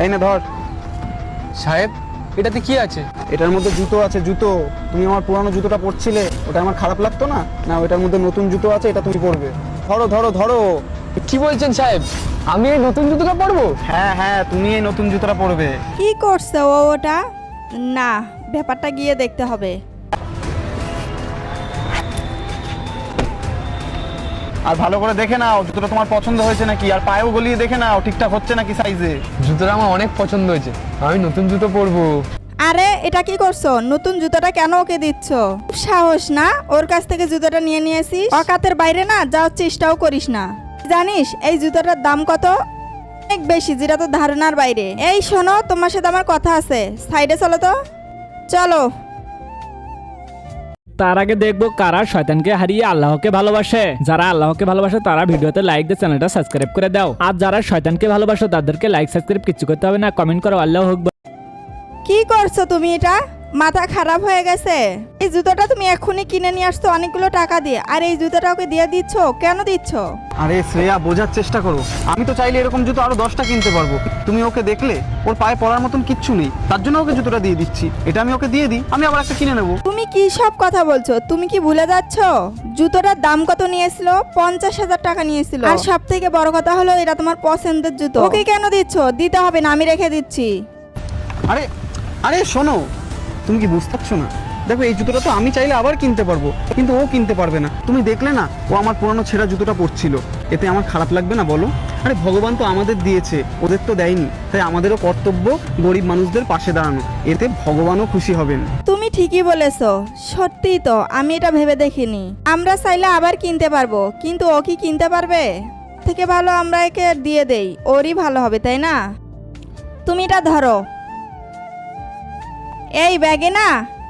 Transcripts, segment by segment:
এই না ধর। সাহেব এটাতে কি আছে? এটার মধ্যে জুতো আছে, জুতো। তুমি আমার পুরানো জুতোটা পরছিলে, ওটা আমার খারাপ লাগতো না? না, ওটার মধ্যে নতুন জুতো আছে, এটা তুমি পরবে। ধরো ধরো ধরো। কি বলছেন সাহেব, আমি এই নতুন জুতোটা পরবো? হ্যাঁ হ্যাঁ, তুমি এই নতুন জুতোটা পরবে। কি করছে ও ওটা? না, ব্যাপারটা গিয়ে দেখতে হবে। আর ভালো করে দেখে নাও জুতোটা তোমার পছন্দ হয়েছে নাকি, আর পায়েও গলিয়ে দেখে নাও ঠিকঠাক হচ্ছে নাকি সাইজে। জুতোটা আমার অনেক পছন্দ হয়েছে, আমি নতুন জুতো পরবো। আরে এটা কি করছো? নতুন জুতোটা কেন ওকে দিচ্ছ? খুব সাহস না ওর কাছ থেকে জুতোটা নিয়ে নিয়েছিস? অকাতের বাইরে না যাওয়ার চেষ্টাও করিস না। জানিস এই জুতোটার দাম কত? অনেক বেশি, যেটা তো ধারণার বাইরে। এই শোনো, তোমার সাথে আমার কথা আছে, সাইডে চলো তো। চলো। তার আগে দেখবো কারা শয়তানকে হারিয়ে আল্লাহকে ভালোবাসে। যারা আল্লাহকে ভালোবাসে তারা ভিডিওতে লাইক দিয়ে চ্যানেলটা সাবস্ক্রাইব করে দাও। আর যারা শয়তানকে ভালোবাসে তাদেরকে লাইক সাবস্ক্রাইব কিছু করতে হবে না, কমেন্ট করো আল্লাহ আকবার। কি করছো তুমি? এটা মাথা খারাপ হয়ে গেছে? এই জুতোটা তুমি এক্ষুনি কিনে নিয়ে আসছো অনেকগুলো টাকা দিয়ে, আর এই জুতোটা ওকে দিয়ে দিচ্ছ? কেন দিচ্ছ? আরে শ্রেয়া, বোঝার চেষ্টা করো। আমি তো চাইলে এরকম জুতো আরো 10টা কিনতে পারবো। তুমি ওকে দেখলে ওর পায়ে পড়ার মতন কিচ্ছু নেই, তার জন্য ওকে জুতোটা দিয়ে দিচ্ছি। এটা আমি ওকে দিয়ে দিই, আমি আবার একটা কিনে নেবো। তুমি কি সব কথা বলছো? তুমি কি ভুলে যাচ্ছ জুতোটার দাম কত নিয়েছিল? 50,000 টাকা নিয়েছিল। আর সব থেকে বড় কথা হলো এটা তোমার পছন্দের জুতো। ওকে কেন দিচ্ছ? দিতে হবে না, আমি রেখে দিচ্ছি। আরে আরে শোনো, তুমি কি বুঝতে পারছো না? দেখো, এই জুতোটা তো আমি চাইলে আবার কিনতে পারবো, কিন্তু ও কিনতে পারবে না। তুমি দেখলে না ও আমার পুরানো ছেঁড়া জুতোটা পরছিল, এতে আমার খারাপ লাগবে না বলো? আরে ভগবান তো আমাদের দিয়েছে, ওদের তো দেয়নি, তাই আমাদেরও কর্তব্য গরিব মানুষদের পাশে দাঁড়ানো। এতে ভগবানও খুশি হবেন। তুমি ঠিকই বলেছো, সত্যিই তো আমি এটা ভেবে দেখিনি। আমরা চাইলে আবার কিনতে পারবো, কিন্তু ও কি কিনতে পারবে? থেকে ভালো আমরা একে দিয়ে দেই, ওরই ভালো হবে, তাই না? তুমি এটা ধরো। এই ব্যাগে না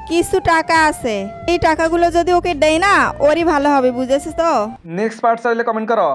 কিছু টাকা আছে, এই টাকাগুলো যদি ওকে দেই না ওরই ভালো হবে, বুঝেছো তো? নেক্সট পার্ট চাইলে কমেন্ট করো।